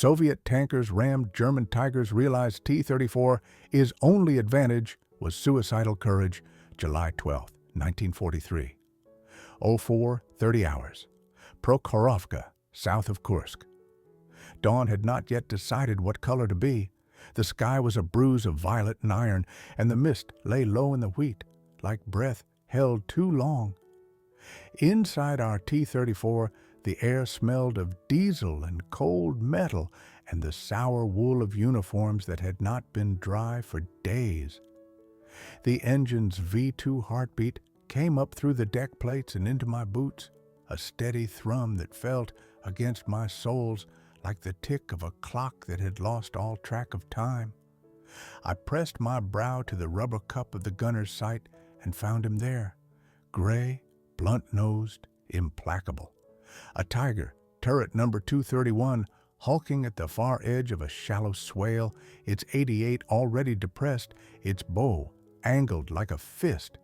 Soviet tankers rammed German Tigers, realized T-34's only advantage was suicidal courage, July 12, 1943. 04:30 hours. Prokhorovka, south of Kursk. Dawn had not yet decided what color to be. The sky was a bruise of violet and iron, and the mist lay low in the wheat, like breath held too long. Inside our T-34, the air smelled of diesel and cold metal and the sour wool of uniforms that had not been dry for days. The engine's V2 heartbeat came up through the deck plates and into my boots, a steady thrum that felt against my soles like the tick of a clock that had lost all track of time. I pressed my brow to the rubber cup of the gunner's sight and found him there, gray, blunt-nosed, implacable. A Tiger, turret number 231, hulking at the far edge of a shallow swale, its 88 already depressed, its bow angled like a fist.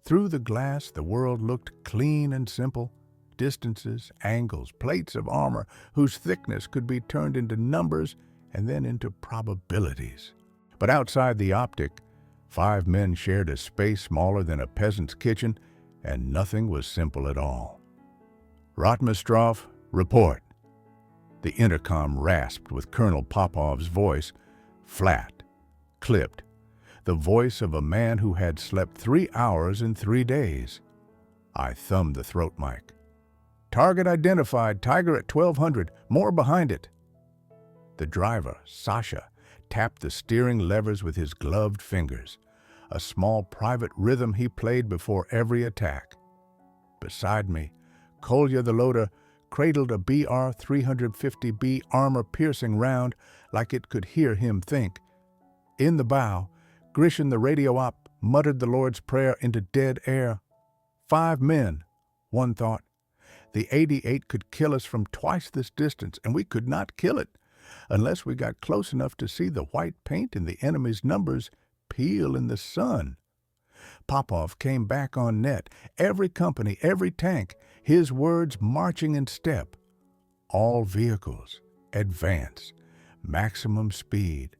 Through the glass, the world looked clean and simple. Distances, angles, plates of armor whose thickness could be turned into numbers and then into probabilities. But outside the optic, 5 men shared a space smaller than a peasant's kitchen, and nothing was simple at all. Rotmistrov, report. The intercom rasped with Colonel Popov's voice, flat, clipped, the voice of a man who had slept 3 hours in 3 days. I thumbed the throat mic. Target identified, Tiger at 1200, more behind it. The driver, Sasha, tapped the steering levers with his gloved fingers, a small private rhythm he played before every attack. Beside me, Kolya the loader cradled a BR-350B armor-piercing round like it could hear him think. In the bow, Grishin the radio op muttered the Lord's Prayer into dead air. 5 men, one thought. The 88 could kill us from twice this distance, and we could not kill it unless we got close enough to see the white paint in the enemy's numbers peel in the sun. Popov came back on net, every company, every tank, his words marching in step. All vehicles, advance, maximum speed,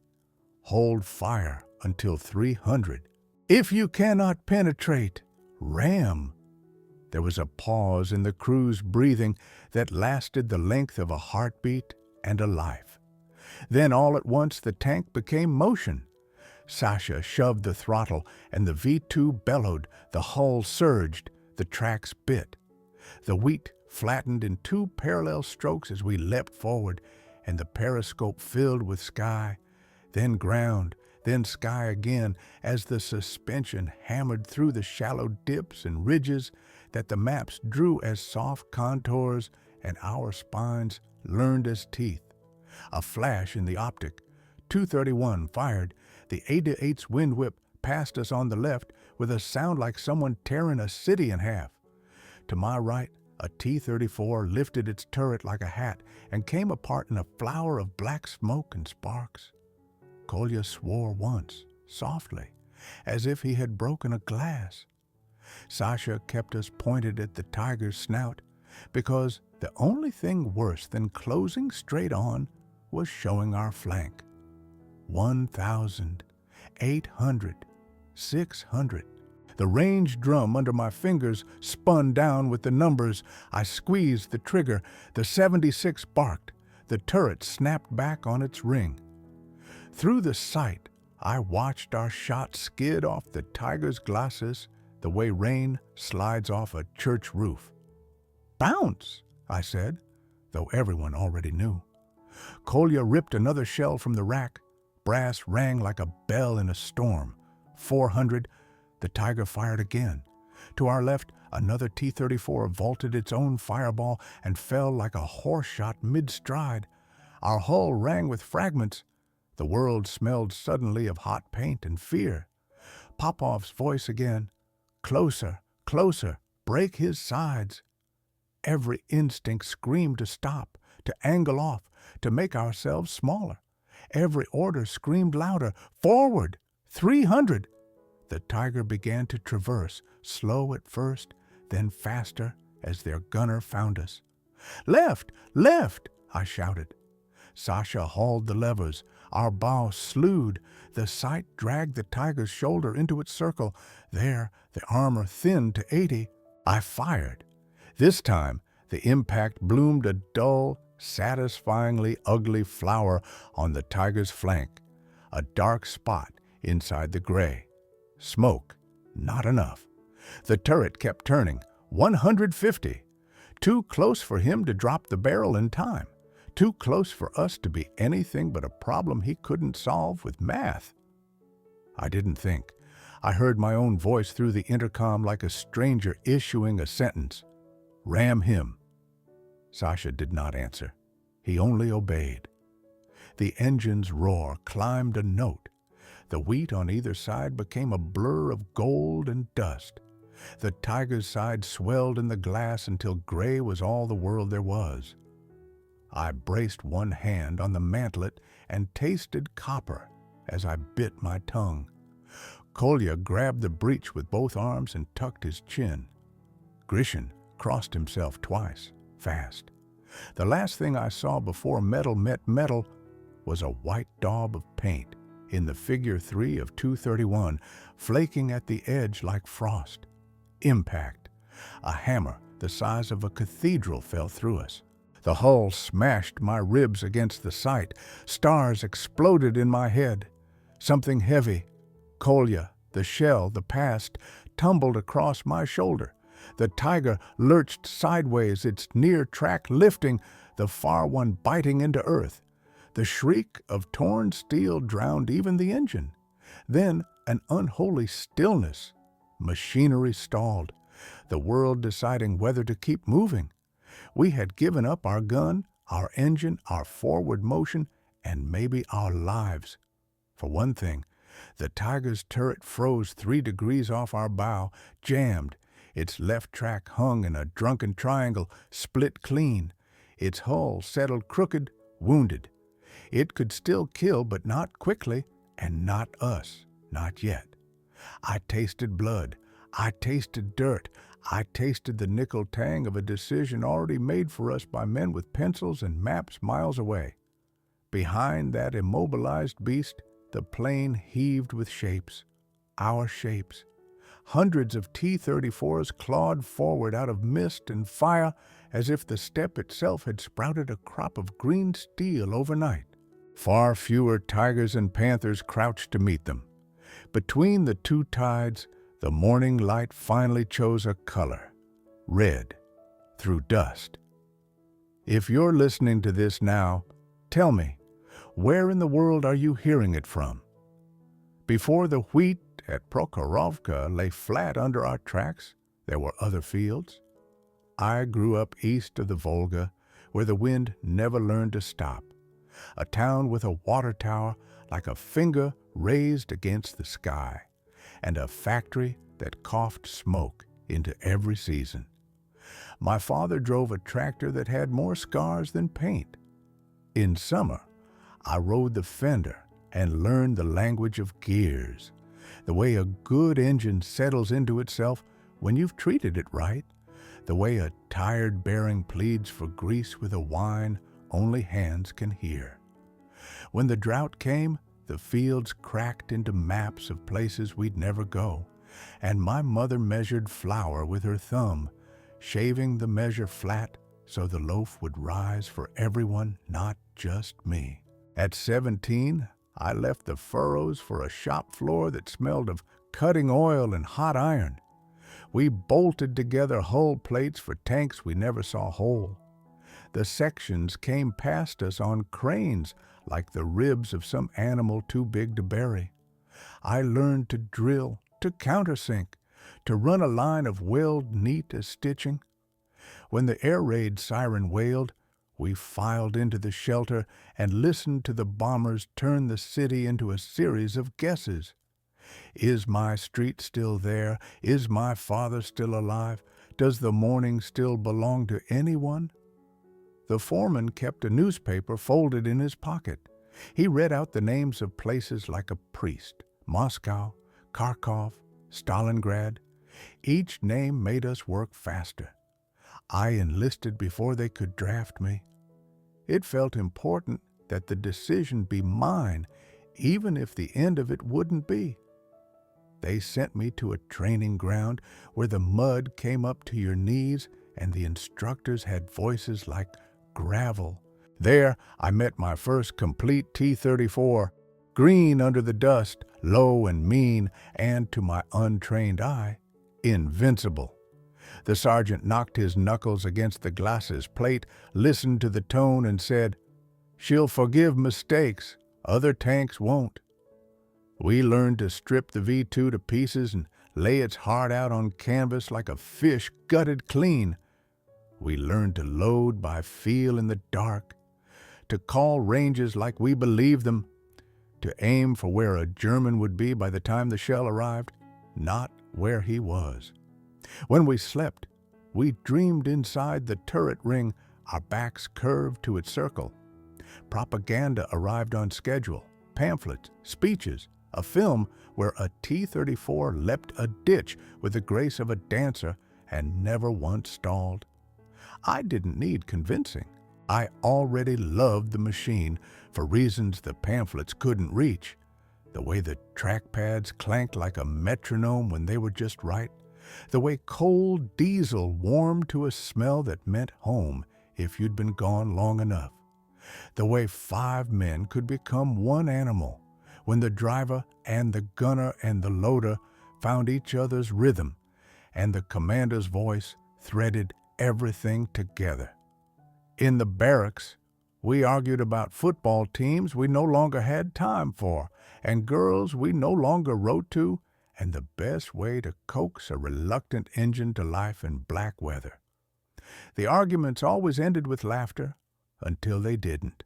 hold fire until 300. If you cannot penetrate, ram. There was a pause in the crew's breathing that lasted the length of a heartbeat and a life. Then all at once the tank became motion. Sasha shoved the throttle and the V2 bellowed, the hull surged, the tracks bit. The wheat flattened in 2 parallel strokes as we leapt forward, and the periscope filled with sky, then ground, then sky again as the suspension hammered through the shallow dips and ridges that the maps drew as soft contours and our spines learned as teeth. A flash in the optic. 231 fired. The 88's wind whip passed us on the left with a sound like someone tearing a city in half. To my right, a T-34 lifted its turret like a hat and came apart in a flower of black smoke and sparks. Kolya swore once, softly, as if he had broken a glass. Sasha kept us pointed at the Tiger's snout, because the only thing worse than closing straight on was showing our flank. 1,000, 800, 600. The range drum under my fingers spun down with the numbers. I squeezed the trigger. The 76 barked. The turret snapped back on its ring. Through the sight, I watched our shot skid off the Tiger's glasses the way rain slides off a church roof. Bounce, I said, though everyone already knew. Kolya ripped another shell from the rack. Brass rang like a bell in a storm. 400, the Tiger fired again. To our left, another T-34 vaulted its own fireball and fell like a horse shot mid-stride. Our hull rang with fragments. The world smelled suddenly of hot paint and fear. Popov's voice again. Closer, closer, break his sides. Every instinct screamed to stop, to angle off, to make ourselves smaller. Every order screamed louder. Forward! 300! The Tiger began to traverse, slow at first, then faster as their gunner found us. Left! Left! I shouted. Sasha hauled the levers. Our bow slewed. The sight dragged the tiger's shoulder into its circle. There, the armor thinned to 80. I fired. This time, the impact bloomed a dull, satisfyingly ugly flower on the tiger's flank, a dark spot inside the gray. Smoke, not enough. The turret kept turning. 150. Too close for him to drop the barrel in time. Too close for us to be anything but a problem he couldn't solve with math. I didn't think. I heard my own voice through the intercom like a stranger issuing a sentence. Ram him. Sasha did not answer. He only obeyed. The engine's roar climbed a note. The wheat on either side became a blur of gold and dust. The tiger's side swelled in the glass until gray was all the world there was. I braced one hand on the mantlet and tasted copper as I bit my tongue. Kolya grabbed the breech with both arms and tucked his chin. Grishin crossed himself twice, fast. The last thing I saw before metal met metal was a white daub of paint in the figure 3 of 231, flaking at the edge like frost. Impact. A hammer the size of a cathedral fell through us. The hull smashed my ribs against the sight. Stars exploded in my head. Something heavy, Kolya, the shell, the past, tumbled across my shoulder. The tiger lurched sideways, its near track lifting, the far one biting into earth. The shriek of torn steel drowned even the engine. Then an unholy stillness. Machinery stalled, the world deciding whether to keep moving. We had given up our gun, our engine, our forward motion, and maybe our lives. For one thing, the tiger's turret froze 3 degrees off our bow, jammed. Its left track hung in a drunken triangle, split clean. Its hull settled crooked, wounded. It could still kill, but not quickly, and not us, not yet. I tasted blood. I tasted dirt. I tasted the nickel tang of a decision already made for us by men with pencils and maps miles away. Behind that immobilized beast, the plane heaved with shapes. Our shapes. Hundreds of T-34s clawed forward out of mist and fire as if the steppe itself had sprouted a crop of green steel overnight. Far fewer tigers and panthers crouched to meet them. Between the two tides, the morning light finally chose a color, red, through dust. If you're listening to this now, tell me, where in the world are you hearing it from? Before the wheat at Prokhorovka lay flat under our tracks, there were other fields. I grew up east of the Volga, where the wind never learned to stop. A town with a water tower like a finger raised against the sky, and a factory that coughed smoke into every season. My father drove a tractor that had more scars than paint. In summer, I rode the fender and learned the language of gears, the way a good engine settles into itself when you've treated it right, the way a tired bearing pleads for grease with a whine only hands can hear. When the drought came, the fields cracked into maps of places we'd never go, and my mother measured flour with her thumb, shaving the measure flat so the loaf would rise for everyone, not just me. At 17, I left the furrows for a shop floor that smelled of cutting oil and hot iron. We bolted together hull plates for tanks we never saw whole. The sections came past us on cranes like the ribs of some animal too big to bury. I learned to drill, to countersink, to run a line of weld neat as stitching. When the air raid siren wailed, we filed into the shelter and listened to the bombers turn the city into a series of guesses. Is my street still there? Is my father still alive? Does the morning still belong to anyone? The foreman kept a newspaper folded in his pocket. He read out the names of places like a priest: Moscow, Kharkov, Stalingrad. Each name made us work faster. I enlisted before they could draft me. It felt important that the decision be mine, even if the end of it wouldn't be. They sent me to a training ground where the mud came up to your knees and the instructors had voices like gravel. There, I met my first complete T-34, green under the dust, low and mean, and to my untrained eye, invincible. The sergeant knocked his knuckles against the glass's plate, listened to the tone, and said, "She'll forgive mistakes, other tanks won't." We learned to strip the V2 to pieces and lay its heart out on canvas like a fish gutted clean. We learned to load by feel in the dark, to call ranges like we believed them, to aim for where a German would be by the time the shell arrived, not where he was. When we slept, we dreamed inside the turret ring, our backs curved to its circle. Propaganda arrived on schedule, pamphlets, speeches, a film where a T-34 leapt a ditch with the grace of a dancer and never once stalled. I didn't need convincing. I already loved the machine for reasons the pamphlets couldn't reach. The way the track pads clanked like a metronome when they were just right. The way cold diesel warmed to a smell that meant home if you'd been gone long enough. The way 5 men could become one animal when the driver and the gunner and the loader found each other's rhythm and the commander's voice threaded everything together. In the barracks, we argued about football teams we no longer had time for, and girls we no longer wrote to, and the best way to coax a reluctant engine to life in black weather. The arguments always ended with laughter until they didn't.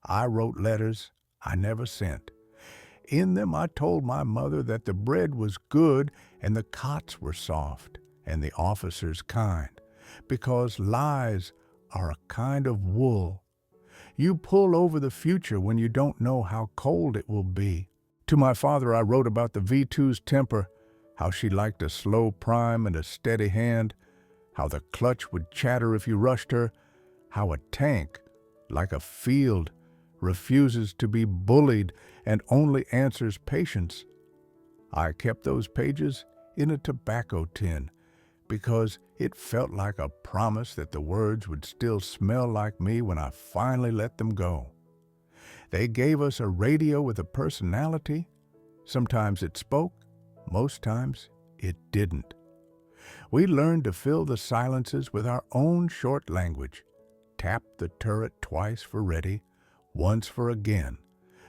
I wrote letters I never sent. In them I told my mother that the bread was good and the cots were soft and the officers kind, because lies are a kind of wool. You pull over the future when you don't know how cold it will be. To my father I wrote about the V2's temper, how she liked a slow prime and a steady hand, how the clutch would chatter if you rushed her, how a tank, like a field, refuses to be bullied and only answers patience. I kept those pages in a tobacco tin because it felt like a promise that the words would still smell like me when I finally let them go. They gave us a radio with a personality. Sometimes it spoke, most times it didn't. We learned to fill the silences with our own short language. Tap the turret twice for ready, once for again,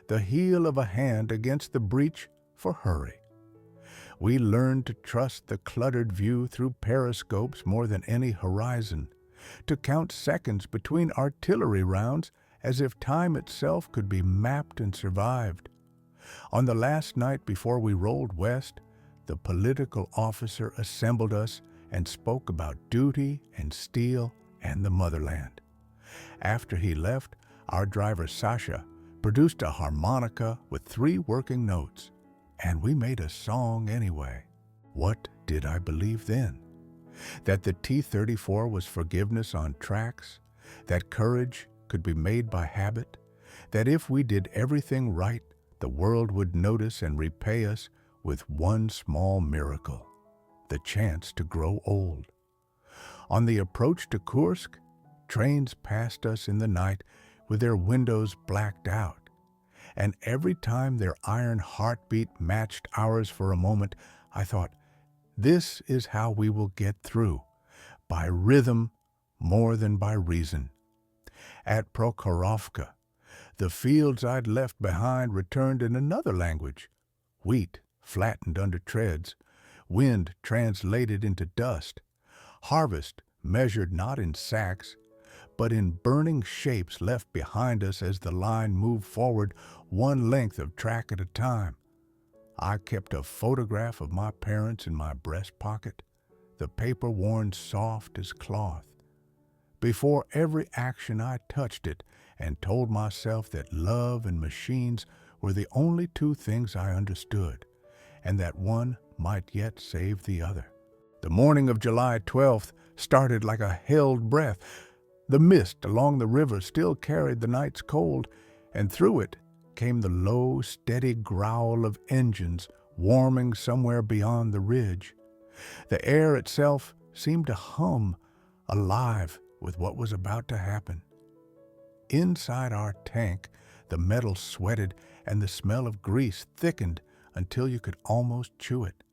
the heel of a hand against the breech for hurry. We learned to trust the cluttered view through periscopes more than any horizon, to count seconds between artillery rounds as if time itself could be mapped and survived. On the last night before we rolled west, the political officer assembled us and spoke about duty and steel and the motherland. After he left, our driver Sasha produced a harmonica with 3 working notes, and we made a song anyway. What did I believe then? That the T-34 was forgiveness on tracks, that courage could be made by habit, that if we did everything right, the world would notice and repay us with one small miracle, the chance to grow old. On the approach to Kursk, trains passed us in the night with their windows blacked out, and every time their iron heartbeat matched ours for a moment, I thought, this is how we will get through, by rhythm more than by reason. At Prokhorovka, the fields I'd left behind returned in another language, wheat flattened under treads, wind translated into dust, harvest measured not in sacks, but in burning shapes left behind us as the line moved forward one length of track at a time. I kept a photograph of my parents in my breast pocket, the paper worn soft as cloth. Before every action I touched it and told myself that love and machines were the only 2 things I understood, and that one might yet save the other. The morning of July 12th started like a held breath. The mist along the river still carried the night's cold, and through it came the low, steady growl of engines warming somewhere beyond the ridge. The air itself seemed to hum, alive with what was about to happen. Inside our tank, the metal sweated and the smell of grease thickened until you could almost chew it.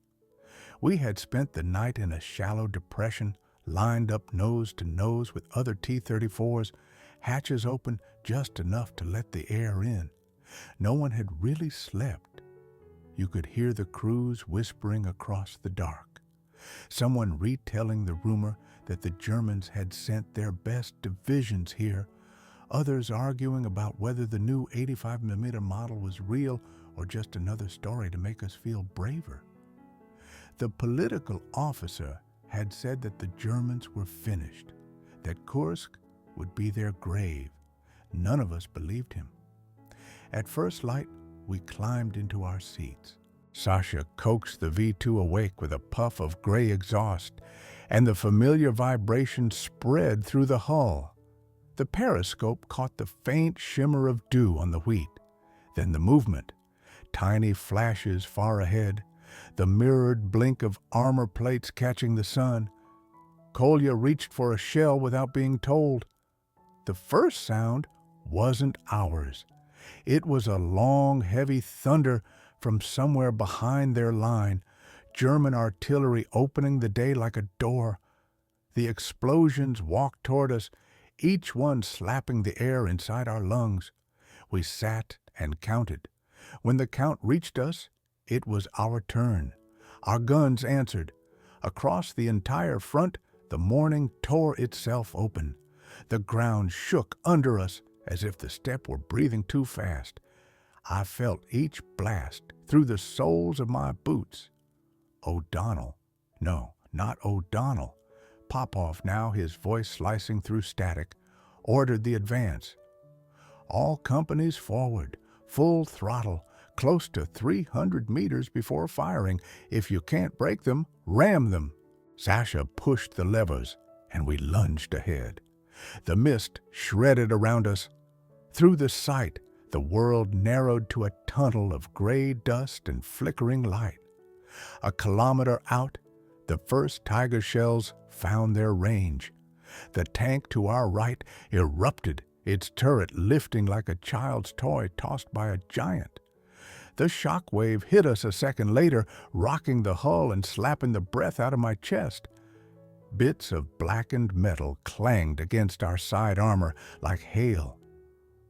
We had spent the night in a shallow depression, lined up nose to nose with other T-34s, hatches open just enough to let the air in. No one had really slept. You could hear the crews whispering across the dark. Someone retelling the rumor that the Germans had sent their best divisions here, others arguing about whether the new 85mm model was real or just another story to make us feel braver. The political officer had said that the Germans were finished, that Kursk would be their grave. None of us believed him. At first light, we climbed into our seats. Sasha coaxed the V2 awake with a puff of gray exhaust, and the familiar vibration spread through the hull. The periscope caught the faint shimmer of dew on the wheat, then the movement, tiny flashes far ahead, the mirrored blink of armor plates catching the sun. Kolya reached for a shell without being told. The first sound wasn't ours. It was a long, heavy thunder from somewhere behind their line, German artillery opening the day like a door. The explosions walked toward us, each one slapping the air inside our lungs. We sat and counted. When the count reached us, it was our turn. Our guns answered. Across the entire front, the morning tore itself open. The ground shook under us as if the steppe were breathing too fast. I felt each blast through the soles of my boots. O'Donnell, no, not O'Donnell, Popov now, his voice slicing through static, ordered the advance. All companies forward, full throttle, close to 300 meters before firing. If you can't break them, ram them. Sasha pushed the levers, and we lunged ahead. The mist shredded around us. Through the sight, the world narrowed to a tunnel of gray dust and flickering light. A kilometer out, the first Tiger shells found their range. The tank to our right erupted, its turret lifting like a child's toy tossed by a giant. The shock wave hit us a second later, rocking the hull and slapping the breath out of my chest. Bits of blackened metal clanged against our side armor like hail.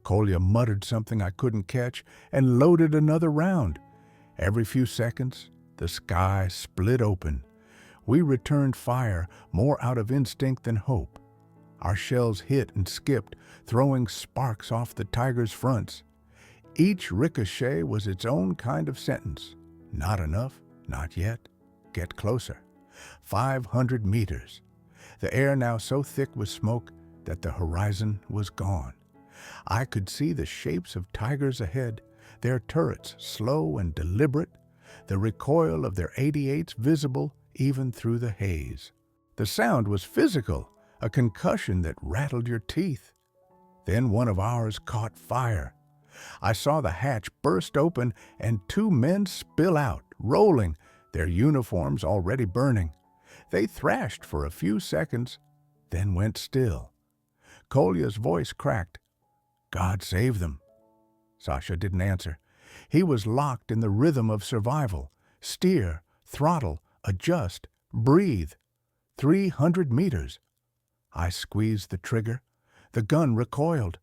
Kolya muttered something I couldn't catch and loaded another round. Every few seconds, the sky split open. We returned fire, more out of instinct than hope. Our shells hit and skipped, throwing sparks off the Tiger's fronts. Each ricochet was its own kind of sentence. Not enough, not yet. Get closer. 500 meters. The air now so thick with smoke that the horizon was gone. I could see the shapes of Tigers ahead, their turrets slow and deliberate, the recoil of their 88s visible even through the haze. The sound was physical, a concussion that rattled your teeth. Then one of ours caught fire. I saw the hatch burst open and two men spill out, rolling, their uniforms already burning. They thrashed for a few seconds, then went still. Kolya's voice cracked. God save them. Sasha didn't answer. He was locked in the rhythm of survival. Steer, throttle, adjust, breathe. 300 meters. I squeezed the trigger. The gun recoiled.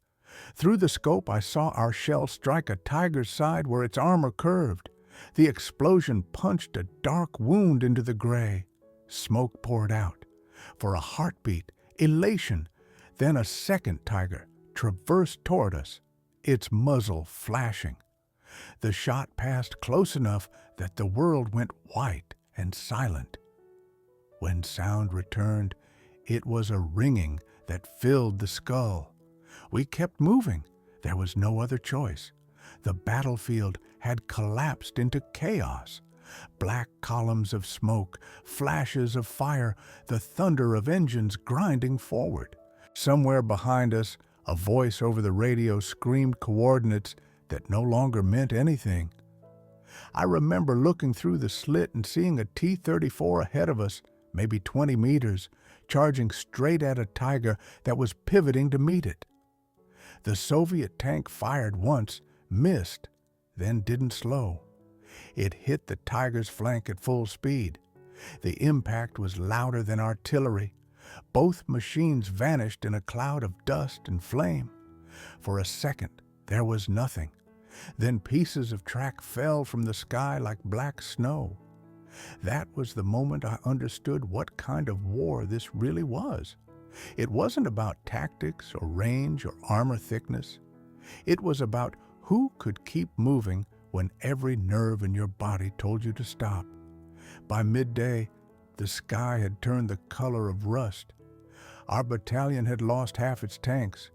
Through the scope, I saw our shell strike a Tiger's side where its armor curved. The explosion punched a dark wound into the gray. Smoke poured out. For a heartbeat, elation. Then a second Tiger traversed toward us, its muzzle flashing. The shot passed close enough that the world went white and silent. When sound returned, it was a ringing that filled the skull. We kept moving. There was no other choice. The battlefield had collapsed into chaos. Black columns of smoke, flashes of fire, the thunder of engines grinding forward. Somewhere behind us, A voice over the radio screamed coordinates that no longer meant anything. I remember looking through the slit and seeing a T-34 ahead of us, maybe 20 meters, charging straight at a Tiger that was pivoting to meet it. The Soviet tank fired once, missed, then didn't slow. It hit the Tiger's flank at full speed. The impact was louder than artillery. Both machines vanished in a cloud of dust and flame. For a second, there was nothing. Then pieces of track fell from the sky like black snow. That was the moment I understood what kind of war this really was. It wasn't about tactics or range or armor thickness. It was about who could keep moving when every nerve in your body told you to stop. By midday, the sky had turned the color of rust. Our battalion had lost half its tanks.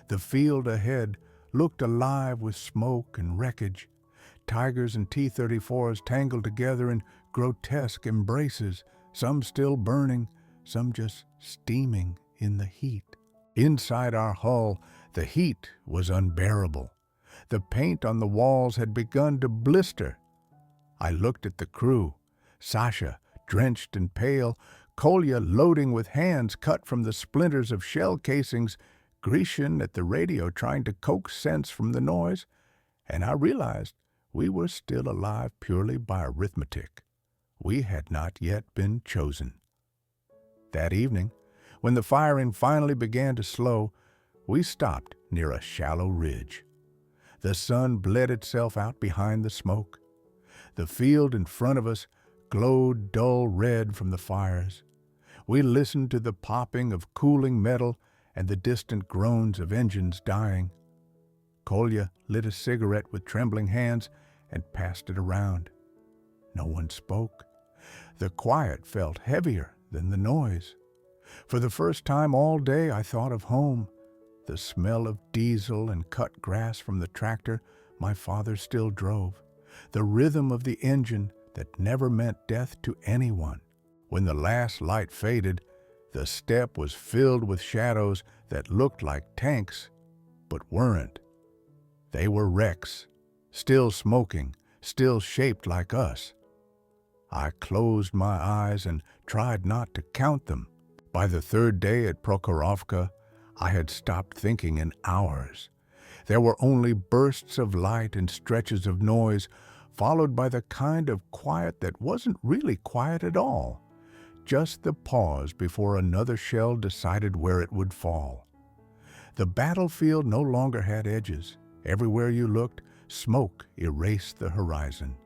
The field ahead looked alive with smoke and wreckage. Tigers and T-34s tangled together in grotesque embraces, some still burning, some just steaming in the heat. Inside our hull, the heat was unbearable. The paint on the walls had begun to blister. I looked at the crew. Sasha, drenched and pale, Kolya loading with hands cut from the splinters of shell casings, Grecian at the radio trying to coax sense from the noise, and I realized we were still alive purely by arithmetic. We had not yet been chosen. That evening, when the firing finally began to slow, we stopped near a shallow ridge. The sun bled itself out behind the smoke. The field in front of us glowed dull red from the fires. We listened to the popping of cooling metal and the distant groans of engines dying. Kolya lit a cigarette with trembling hands and passed it around. No one spoke. The quiet felt heavier than the noise. For the first time all day I thought of home, the smell of diesel and cut grass from the tractor my father still drove, the rhythm of the engine that never meant death to anyone. When the last light faded, the steppe was filled with shadows that looked like tanks, but weren't. They were wrecks, still smoking, still shaped like us. I closed my eyes and tried not to count them. By the third day at Prokhorovka, I had stopped thinking in hours. There were only bursts of light and stretches of noise, followed by the kind of quiet that wasn't really quiet at all. Just the pause before another shell decided where it would fall. The battlefield no longer had edges. Everywhere you looked, smoke erased the horizon.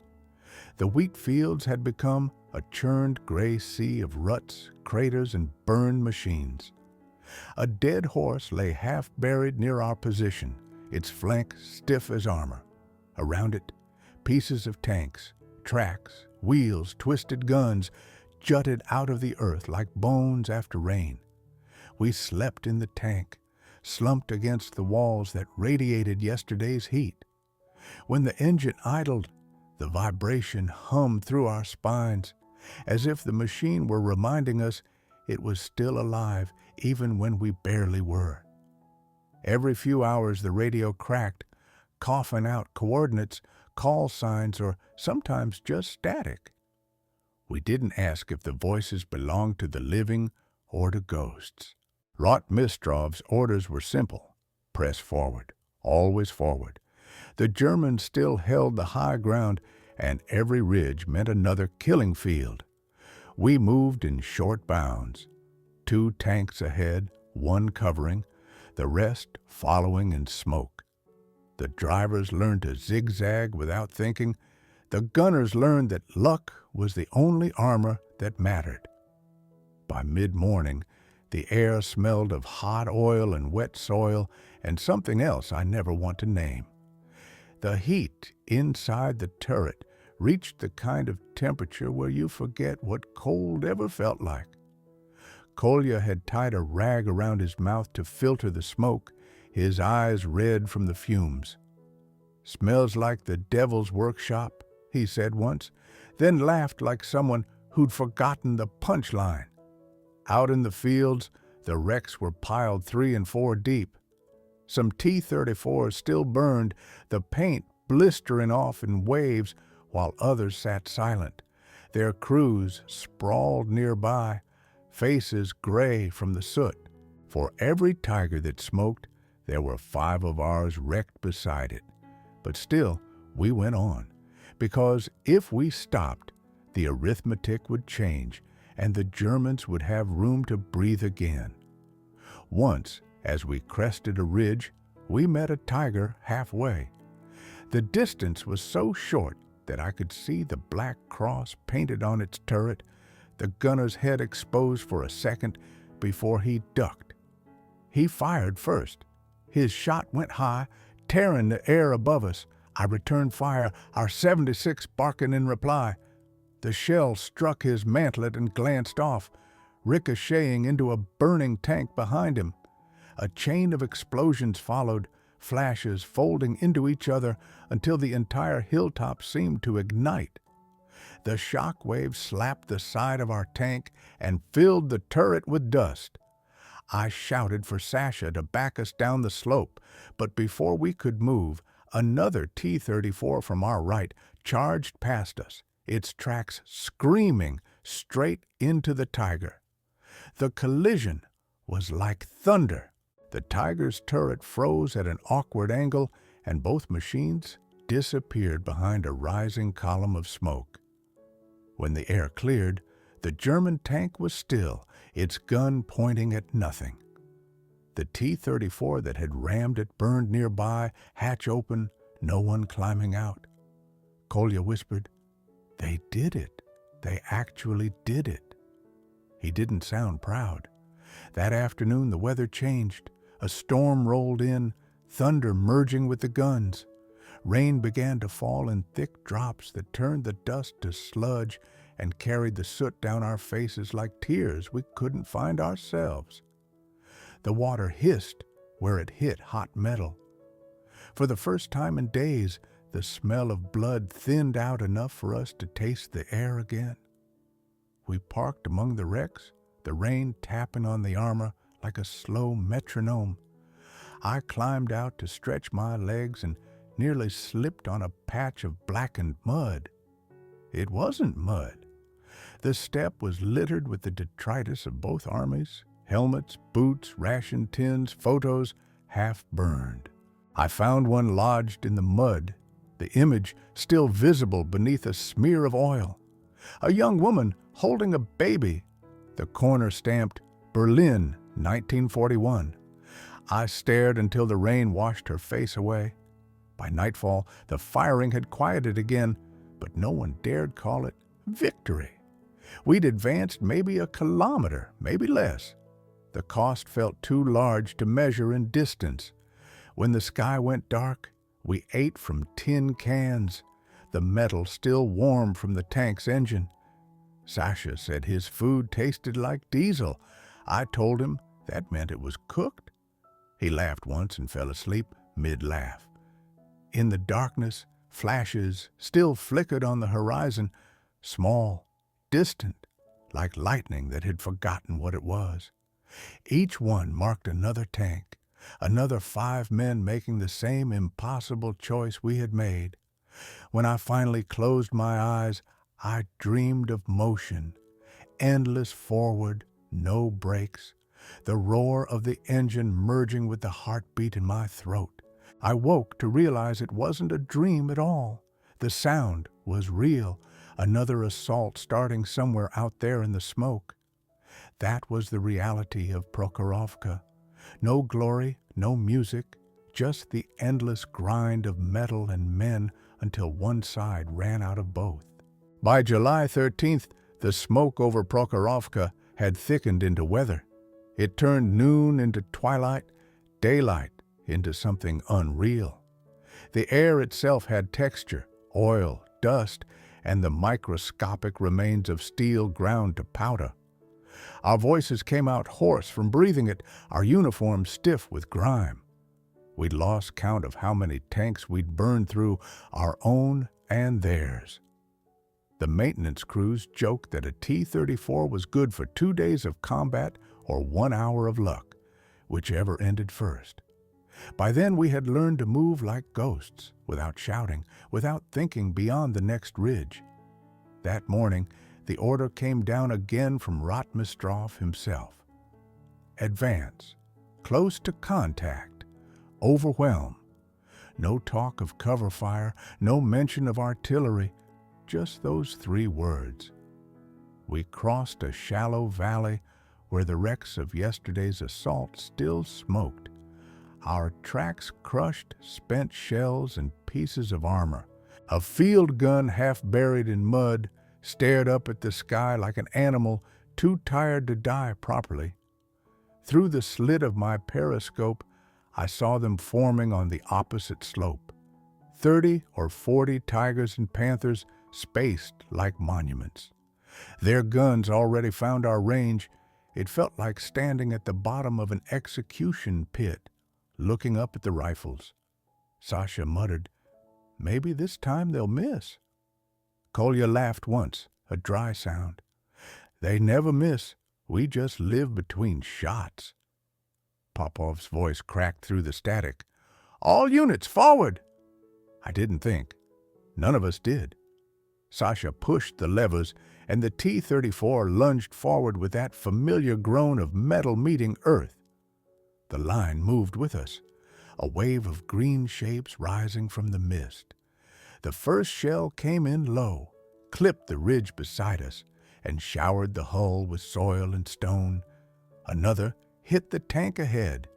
The wheat fields had become a churned gray sea of ruts, craters, and burned machines. A dead horse lay half buried near our position, its flank stiff as armor. Around it, pieces of tanks, tracks, wheels, twisted guns jutted out of the earth like bones after rain. We slept in the tank, slumped against the walls that radiated yesterday's heat. When the engine idled, the vibration hummed through our spines, as if the machine were reminding us it was still alive even when we barely were. Every few hours the radio cracked, coughing out coordinates, call signs, or sometimes just static. We didn't ask if the voices belonged to the living or to ghosts. Rotmistrov's orders were simple: press forward, always forward. The Germans still held the high ground, and every ridge meant another killing field. We moved in short bounds, 2 tanks ahead, 1 covering, the rest following in smoke. The drivers learned to zigzag without thinking. The gunners learned that luck was the only armor that mattered. By mid-morning, the air smelled of hot oil and wet soil and something else I never want to name. The heat inside the turret reached the kind of temperature where you forget what cold ever felt like. Kolya had tied a rag around his mouth to filter the smoke, his eyes red from the fumes. "Smells like the devil's workshop," he said once, then laughed like someone who'd forgotten the punchline. Out in the fields, the wrecks were piled 3 and 4 deep. Some T-34s still burned, the paint blistering off in waves, while others sat silent, their crews sprawled nearby, faces gray from the soot. For every tiger that smoked, there were 5 of ours wrecked beside it. But still, we went on, because if we stopped, the arithmetic would change, and the Germans would have room to breathe again. Once, as we crested a ridge, we met a tiger halfway. The distance was so short that I could see the black cross painted on its turret, the gunner's head exposed for a second before he ducked. He fired first. His shot went high, tearing the air above us. I returned fire, our 76 barking in reply. The shell struck his mantlet and glanced off, ricocheting into a burning tank behind him. A chain of explosions followed, flashes folding into each other until the entire hilltop seemed to ignite. The shock wave slapped the side of our tank and filled the turret with dust. I shouted for Sasha to back us down the slope, but before we could move, another T-34 from our right charged past us, its tracks screaming straight into the Tiger. The collision was like thunder. The Tiger's turret froze at an awkward angle, and both machines disappeared behind a rising column of smoke. When the air cleared, the German tank was still, its gun pointing at nothing. The T-34 that had rammed it burned nearby, hatch open, no one climbing out. Kolya whispered, "They did it. They actually did it." He didn't sound proud. That afternoon the weather changed. A storm rolled in, thunder merging with the guns. Rain began to fall in thick drops that turned the dust to sludge and carried the soot down our faces like tears we couldn't find ourselves. The water hissed where it hit hot metal. For the first time in days, the smell of blood thinned out enough for us to taste the air again. We parked among the wrecks, the rain tapping on the armor like a slow metronome. I climbed out to stretch my legs and nearly slipped on a patch of blackened mud. It wasn't mud. The step was littered with the detritus of both armies, helmets, boots, ration tins, photos, half burned. I found one lodged in the mud, the image still visible beneath a smear of oil. A young woman holding a baby, the corner stamped Berlin, 1941. I stared until the rain washed her face away. By nightfall, the firing had quieted again, but no one dared call it victory. We'd advanced maybe a kilometer, maybe less. The cost felt too large to measure in distance. When the sky went dark, we ate from tin cans, the metal still warm from the tank's engine. Sasha said his food tasted like diesel. I told him that meant it was cooked. He laughed once and fell asleep mid-laugh. In the darkness, flashes still flickered on the horizon, small, distant, like lightning that had forgotten what it was. Each one marked another tank, another 5 men making the same impossible choice we had made. When I finally closed my eyes, I dreamed of motion, endless forward, no brakes, the roar of the engine merging with the heartbeat in my throat. I woke to realize it wasn't a dream at all. The sound was real, another assault starting somewhere out there in the smoke. That was the reality of Prokhorovka. No glory, no music, just the endless grind of metal and men until one side ran out of both. By July 13th, the smoke over Prokhorovka had thickened into weather. It turned noon into twilight, daylight into something unreal. The air itself had texture, oil, dust, and the microscopic remains of steel ground to powder. Our voices came out hoarse from breathing it, our uniforms stiff with grime. We'd lost count of how many tanks we'd burned through, our own and theirs. The maintenance crews joked that a T-34 was good for 2 days of combat or 1 hour of luck, whichever ended first. By then we had learned to move like ghosts, without shouting, without thinking beyond the next ridge. That morning, the order came down again from Rotmistrov himself. Advance, close to contact, overwhelm. No talk of cover fire, no mention of artillery, just those 3 words. We crossed a shallow valley where the wrecks of yesterday's assault still smoked. Our tracks crushed spent shells and pieces of armor. A field gun half buried in mud stared up at the sky like an animal too tired to die properly. Through the slit of my periscope, I saw them forming on the opposite slope. 30 or 40 tigers and panthers spaced like monuments. Their guns already found our range. It felt like standing at the bottom of an execution pit, looking up at the rifles. Sasha muttered, "Maybe this time they'll miss." Kolya laughed once, a dry sound. "They never miss. We just live between shots." Popov's voice cracked through the static. "All units, forward!" I didn't think. None of us did. Sasha pushed the levers, and the T-34 lunged forward with that familiar groan of metal meeting earth. The line moved with us, a wave of green shapes rising from the mist. The first shell came in low, clipped the ridge beside us, and showered the hull with soil and stone. Another hit the tank ahead.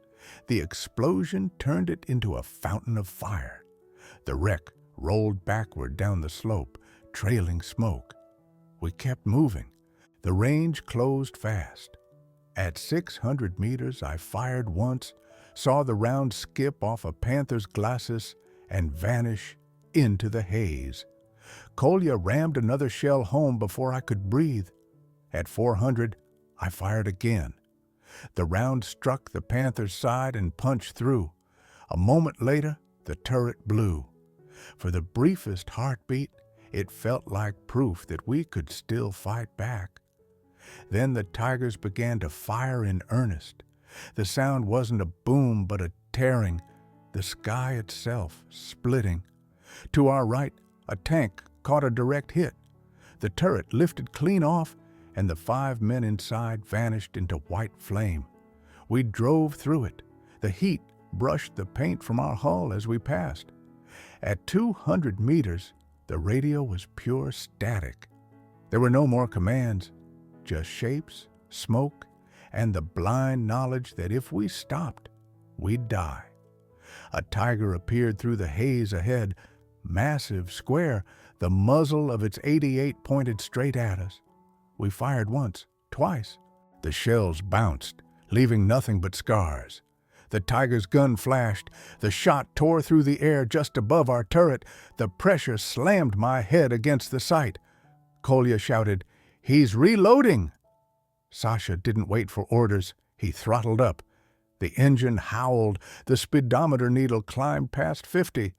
The explosion turned it into a fountain of fire. The wreck rolled backward down the slope, trailing smoke. We kept moving. The range closed fast. At 600 meters, I fired once, saw the round skip off a panther's glacis and vanish into the haze. Kolya rammed another shell home before I could breathe. At 400, I fired again. The round struck the panther's side and punched through. A moment later, the turret blew. For the briefest heartbeat, it felt like proof that we could still fight back. Then the tigers began to fire in earnest. The sound wasn't a boom, but a tearing, the sky itself splitting. To our right, a tank caught a direct hit. The turret lifted clean off, and the 5 men inside vanished into white flame. We drove through it. The heat brushed the paint from our hull as we passed. At 200 meters, the radio was pure static. There were no more commands, just shapes, smoke, and the blind knowledge that if we stopped, we'd die. A tiger appeared through the haze ahead, massive, square, the muzzle of its 88 pointed straight at us. We fired once, twice. The shells bounced, leaving nothing but scars. The tiger's gun flashed. The shot tore through the air just above our turret. The pressure slammed my head against the sight. Kolya shouted, "He's reloading!" Sasha didn't wait for orders. He throttled up. The engine howled. The speedometer needle climbed past 50.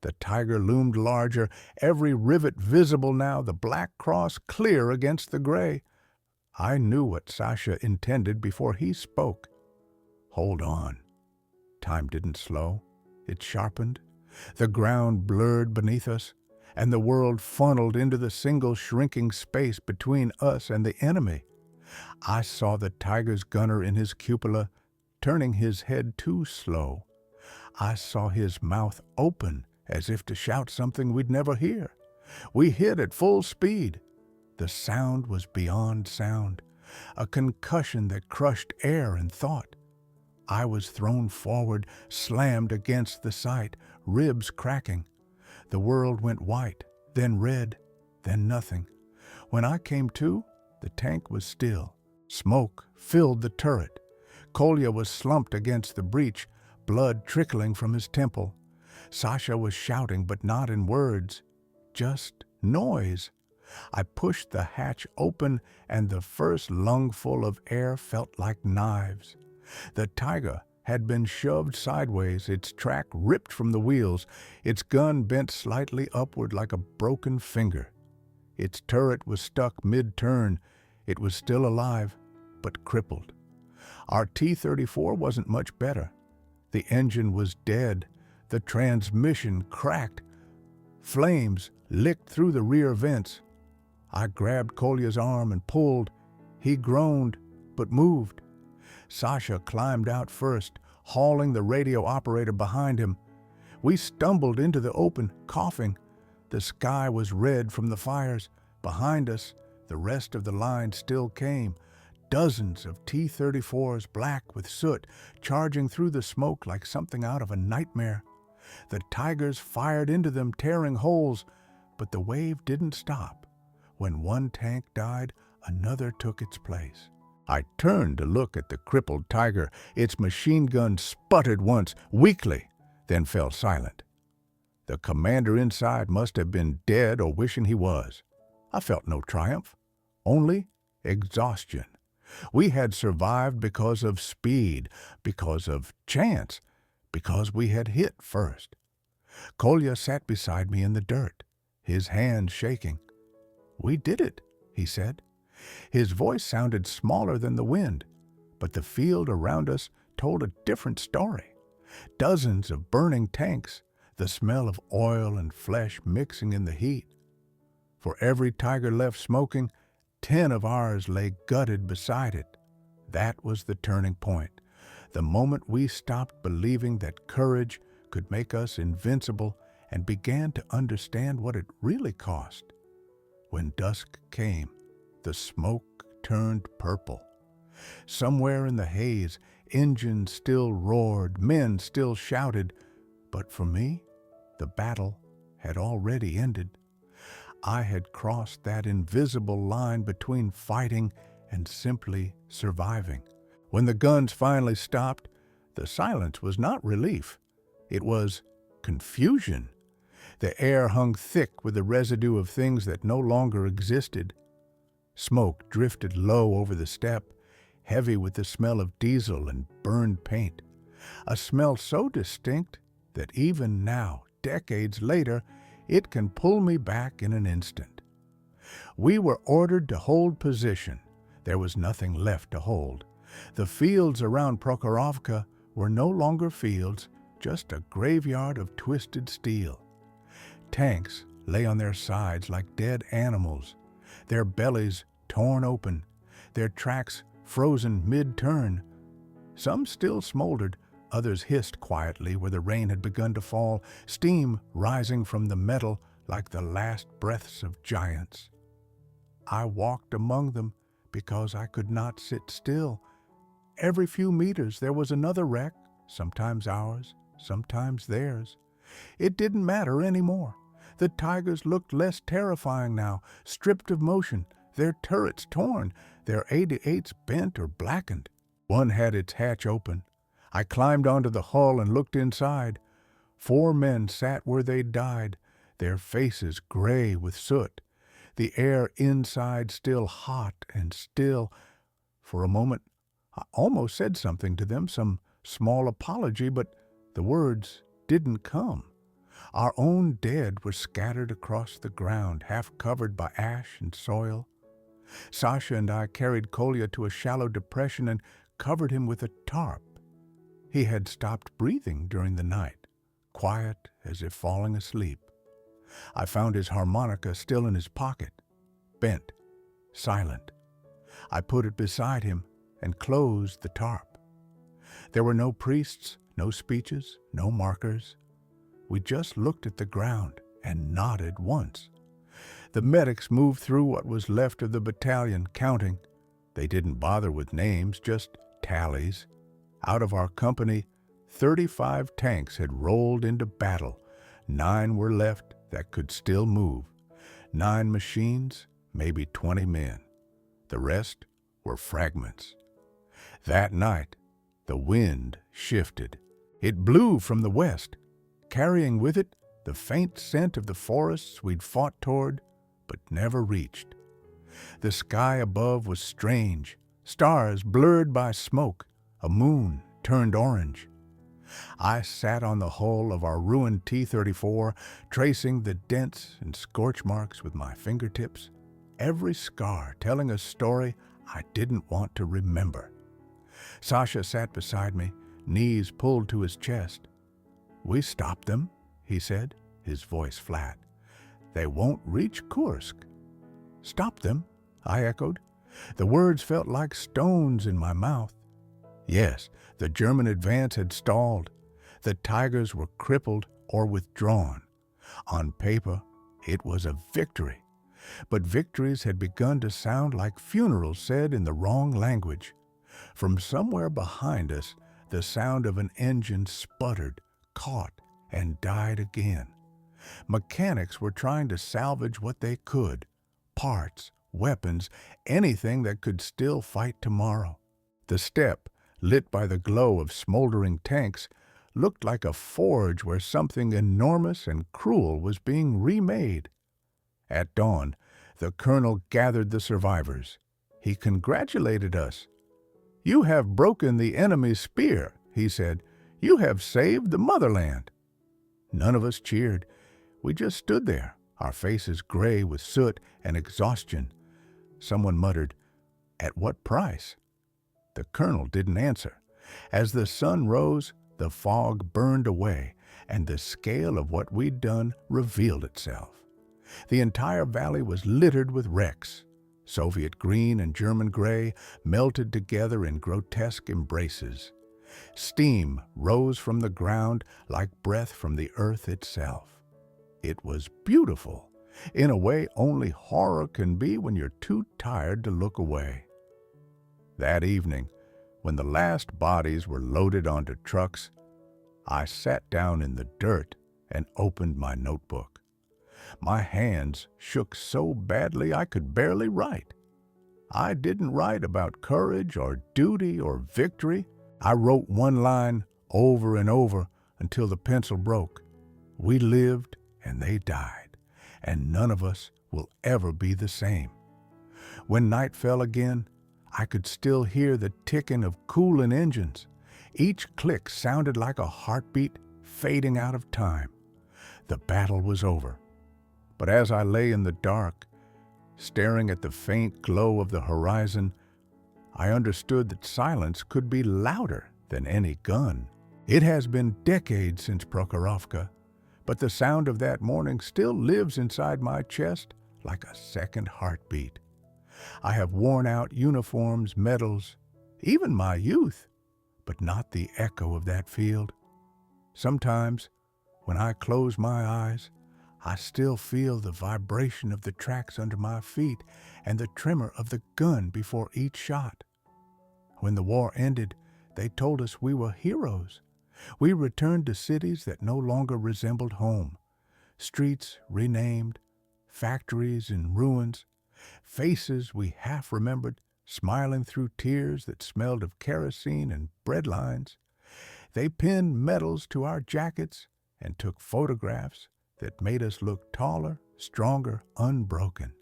The tiger loomed larger, every rivet visible now, the black cross clear against the gray. I knew what Sasha intended before he spoke. Hold on. Time didn't slow. It sharpened. The ground blurred beneath us, and the world funneled into the single shrinking space between us and the enemy. I saw the tiger's gunner in his cupola, turning his head too slow. I saw his mouth open, as if to shout something we'd never hear. We hit at full speed. The sound was beyond sound, a concussion that crushed air and thought. I was thrown forward, slammed against the sight, ribs cracking. The world went white, then red, then nothing. When I came to, the tank was still. Smoke filled the turret. Kolya was slumped against the breech, blood trickling from his temple. Sasha was shouting, but not in words, just noise. I pushed the hatch open, and the first lungful of air felt like knives. The tiger had been shoved sideways, its track ripped from the wheels, its gun bent slightly upward like a broken finger. Its turret was stuck mid-turn. It was still alive, but crippled. Our T-34 wasn't much better. The engine was dead. The transmission cracked. Flames licked through the rear vents. I grabbed Kolya's arm and pulled. He groaned, but moved. Sasha climbed out first, hauling the radio operator behind him. We stumbled into the open, coughing. The sky was red from the fires. Behind us, the rest of the line still came. Dozens of T-34s, black with soot, charging through the smoke like something out of a nightmare. The Tigers fired into them, tearing holes, but the wave didn't stop. When one tank died, another took its place. I turned to look at the crippled Tiger. Its machine gun sputtered once, weakly, then fell silent. The commander inside must have been dead or wishing he was. I felt no triumph, only exhaustion. We had survived because of speed, because of chance, because we had hit first. Kolya sat beside me in the dirt, his hands shaking. "We did it," he said. His voice sounded smaller than the wind, but the field around us told a different story. Dozens of burning tanks, the smell of oil and flesh mixing in the heat. For every Tiger left smoking, 10 of ours lay gutted beside it. That was the turning point, the moment we stopped believing that courage could make us invincible and began to understand what it really cost. When dusk came, the smoke turned purple. Somewhere in the haze, engines still roared, men still shouted, but for me, the battle had already ended. I had crossed that invisible line between fighting and simply surviving. When the guns finally stopped, the silence was not relief. It was confusion. The air hung thick with the residue of things that no longer existed. Smoke drifted low over the steppe, heavy with the smell of diesel and burned paint. A smell so distinct that even now, decades later, it can pull me back in an instant. We were ordered to hold position. There was nothing left to hold. The fields around Prokhorovka were no longer fields, just a graveyard of twisted steel. Tanks lay on their sides like dead animals, their bellies torn open, their tracks frozen mid-turn. Some still smoldered, others hissed quietly where the rain had begun to fall, steam rising from the metal like the last breaths of giants. I walked among them because I could not sit still. Every few meters there was another wreck, sometimes ours, sometimes theirs. It didn't matter anymore. The Tigers looked less terrifying now, stripped of motion, their turrets torn, their 88s bent or blackened. One had its hatch open. I climbed onto the hull and looked inside. 4 men sat where they'd died, their faces gray with soot, the air inside still hot and still. For a moment, I almost said something to them, some small apology, but the words didn't come. Our own dead were scattered across the ground, half covered by ash and soil. Sasha and I carried Kolya to a shallow depression and covered him with a tarp. He had stopped breathing during the night, quiet as if falling asleep. I found his harmonica still in his pocket, bent, silent. I put it beside him and closed the tarp. There were no priests, no speeches, no markers. We just looked at the ground and nodded once. The medics moved through what was left of the battalion, counting. They didn't bother with names, just tallies. Out of our company, 35 tanks had rolled into battle. 9 were left that could still move. 9 machines, maybe 20 men. The rest were fragments. That night, the wind shifted. It blew from the west, carrying with it the faint scent of the forests we'd fought toward but never reached. The sky above was strange, stars blurred by smoke, a moon turned orange. I sat on the hull of our ruined T-34, tracing the dents and scorch marks with my fingertips, every scar telling a story I didn't want to remember. Sasha sat beside me, knees pulled to his chest. "We stopped them," he said, his voice flat. "They won't reach Kursk." "Stop them?" I echoed. The words felt like stones in my mouth. Yes, the German advance had stalled. The Tigers were crippled or withdrawn. On paper, it was a victory. But victories had begun to sound like funerals said in the wrong language. From somewhere behind us, the sound of an engine sputtered, caught, and died again. Mechanics were trying to salvage what they could: parts, weapons, anything that could still fight tomorrow. The steppe, lit by the glow of smoldering tanks, looked like a forge where something enormous and cruel was being remade. At dawn, the colonel gathered the survivors. He congratulated us. "You have broken the enemy's spear," he said. "You have saved the motherland." None of us cheered. We just stood there, our faces gray with soot and exhaustion. Someone muttered, "At what price?" The colonel didn't answer. As the sun rose, the fog burned away, and the scale of what we'd done revealed itself. The entire valley was littered with wrecks. Soviet green and German gray melted together in grotesque embraces. Steam rose from the ground like breath from the earth itself. It was beautiful, in a way only horror can be when you're too tired to look away. That evening, when the last bodies were loaded onto trucks, I sat down in the dirt and opened my notebook. My hands shook so badly I could barely write. I didn't write about courage or duty or victory. I wrote one line over and over until the pencil broke. We lived and they died, and none of us will ever be the same. When night fell again, I could still hear the ticking of cooling engines. Each click sounded like a heartbeat fading out of time. The battle was over. But as I lay in the dark, staring at the faint glow of the horizon, I understood that silence could be louder than any gun. It has been decades since Prokhorovka, but the sound of that morning still lives inside my chest like a second heartbeat. I have worn out uniforms, medals, even my youth, but not the echo of that field. Sometimes, when I close my eyes, I still feel the vibration of the tracks under my feet and the tremor of the gun before each shot. When the war ended, they told us we were heroes. We returned to cities that no longer resembled home, streets renamed, factories in ruins, faces we half remembered smiling through tears that smelled of kerosene and bread lines. They pinned medals to our jackets and took photographs that made us look taller, stronger, unbroken.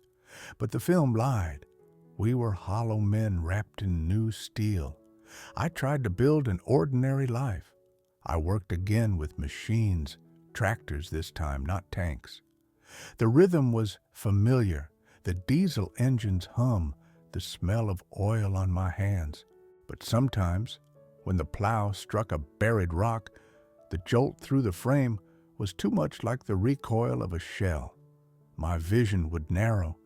But the film lied. We were hollow men wrapped in new steel. I tried to build an ordinary life. I worked again with machines, tractors this time, not tanks. The rhythm was familiar, the diesel engine's hum, the smell of oil on my hands. But sometimes, when the plow struck a buried rock, the jolt through the frame was too much like the recoil of a shell. My vision would narrow,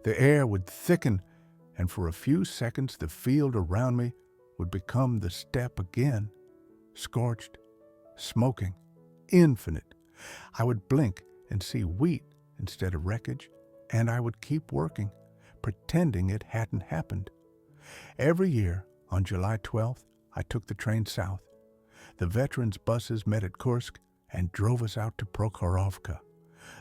the air would thicken, and for a few seconds the field around me would become the steppe again, scorched, smoking, infinite. I would blink and see wheat instead of wreckage, and I would keep working, pretending it hadn't happened. Every year, on July 12th, I took the train south. The veterans' buses met at Kursk and drove us out to Prokhorovka.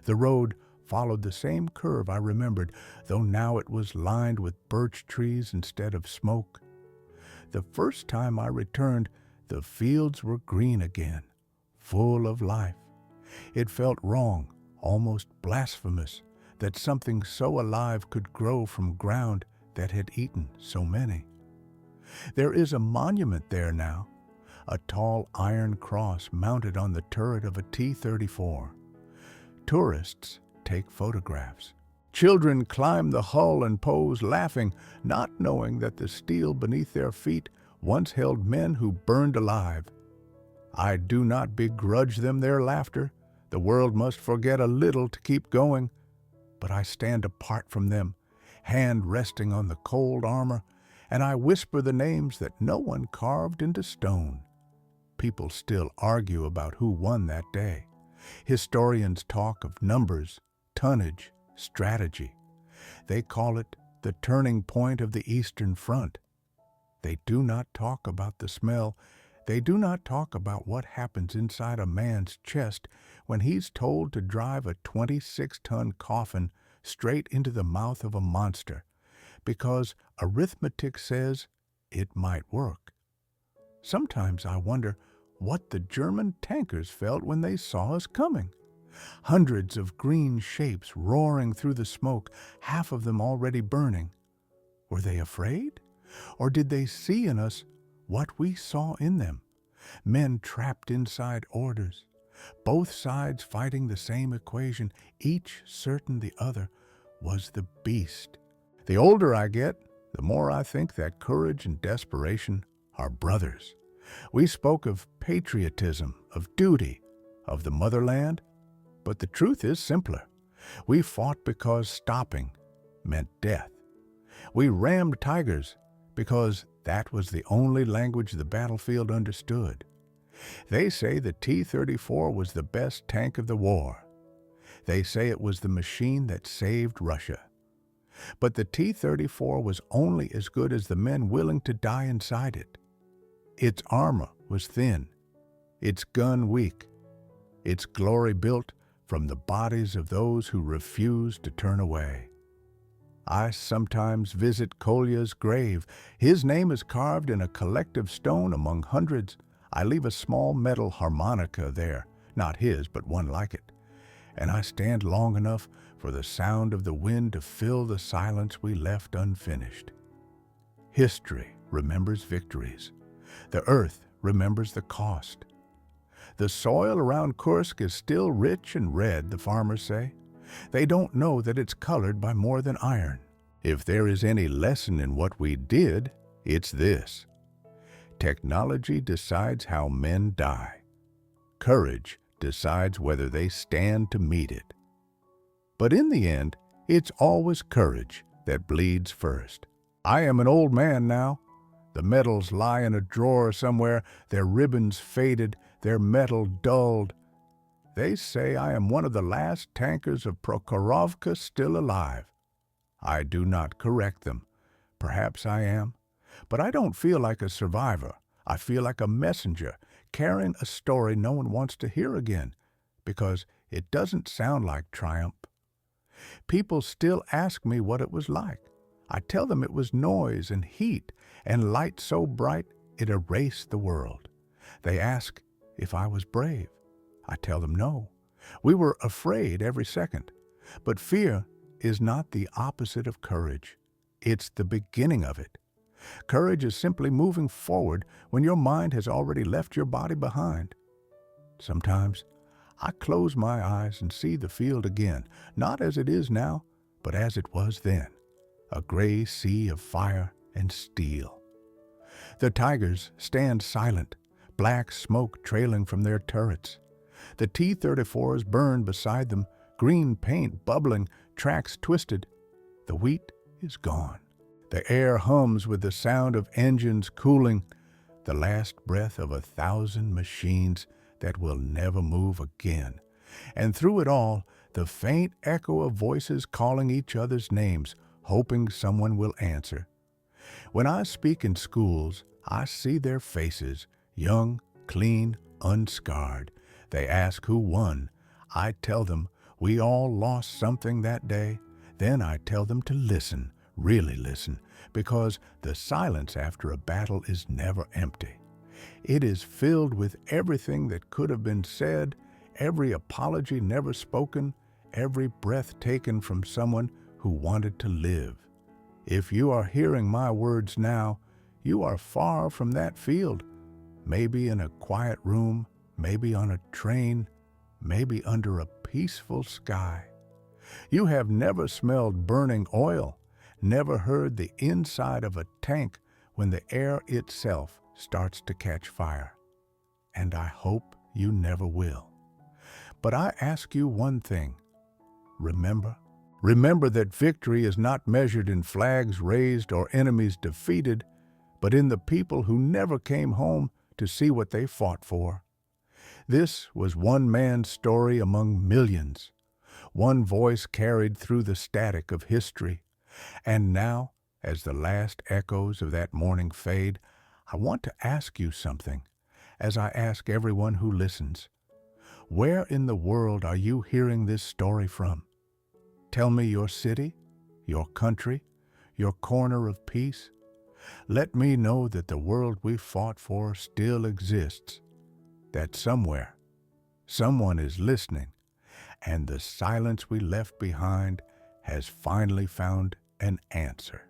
The road followed the same curve I remembered, though now it was lined with birch trees instead of smoke. The first time I returned, the fields were green again, full of life. It felt wrong, almost blasphemous, that something so alive could grow from ground that had eaten so many. There is a monument there now, a tall iron cross mounted on the turret of a T-34. Tourists take photographs. Children climb the hull and pose, laughing, not knowing that the steel beneath their feet once held men who burned alive, I do not begrudge them their laughter. The world must forget a little to keep going. But I stand apart from them, hand resting on the cold armor, and I whisper the names that no one carved into stone. People still argue about who won that day. Historians talk of numbers, tonnage, strategy. They call it the turning point of the Eastern Front. They do not talk about the smell. They do not talk about what happens inside a man's chest when he's told to drive a 26-ton coffin straight into the mouth of a monster, because arithmetic says it might work. Sometimes I wonder what the German tankers felt when they saw us coming. Hundreds of green shapes roaring through the smoke, half of them already burning. Were they afraid? Or did they see in us what we saw in them? Men trapped inside orders, both sides fighting the same equation, each certain the other was the beast. The older I get, the more I think that courage and desperation are brothers. We spoke of patriotism, of duty, of the motherland, but the truth is simpler. We fought because stopping meant death. We rammed tigers because that was the only language the battlefield understood. They say the T-34 was the best tank of the war. They say it was the machine that saved Russia. But the T-34 was only as good as the men willing to die inside it. Its armor was thin, its gun weak, its glory built from the bodies of those who refused to turn away. I sometimes visit Kolya's grave. His name is carved in a collective stone among hundreds. I leave a small metal harmonica there, not his, but one like it. And I stand long enough for the sound of the wind to fill the silence we left unfinished. History remembers victories. The earth remembers the cost. The soil around Kursk is still rich and red, the farmers say. They don't know that it's colored by more than iron. If there is any lesson in what we did, it's this. Technology decides how men die. Courage decides whether they stand to meet it. But in the end, it's always courage that bleeds first. I am an old man now. The medals lie in a drawer somewhere, their ribbons faded, their metal dulled. They say I am one of the last tankers of Prokhorovka still alive. I do not correct them. Perhaps I am. But I don't feel like a survivor. I feel like a messenger, carrying a story no one wants to hear again, because it doesn't sound like triumph. People still ask me what it was like. I tell them it was noise and heat and light so bright it erased the world. They ask if I was brave. I tell them no. We were afraid every second. But fear is not the opposite of courage. It's the beginning of it. Courage is simply moving forward when your mind has already left your body behind. Sometimes I close my eyes and see the field again, not as it is now, but as it was then, a gray sea of fire and steel. The tigers stand silent, black smoke trailing from their turrets. The T-34s burn beside them, green paint bubbling, tracks twisted. The wheat is gone. The air hums with the sound of engines cooling, the last breath of 1,000 machines that will never move again. And through it all, the faint echo of voices calling each other's names, hoping someone will answer. When I speak in schools, I see their faces, young, clean, unscarred. They ask who won. I tell them we all lost something that day. Then I tell them to listen, really listen, because the silence after a battle is never empty. It is filled with everything that could have been said, every apology never spoken, every breath taken from someone who wanted to live. If you are hearing my words now, you are far from that field, maybe in a quiet room, maybe on a train, maybe under a peaceful sky. You have never smelled burning oil, never heard the inside of a tank when the air itself starts to catch fire. and I hope you never will. But I ask you one thing. Remember? Remember that victory is not measured in flags raised or enemies defeated, but in the people who never came home to see what they fought for. This was one man's story among millions. One voice carried through the static of history. And now, as the last echoes of that morning fade, I want to ask you something, as I ask everyone who listens. Where in the world are you hearing this story from? Tell me your city, your country, your corner of peace. Let me know that the world we fought for still exists, that somewhere, someone is listening, and the silence we left behind has finally found an answer.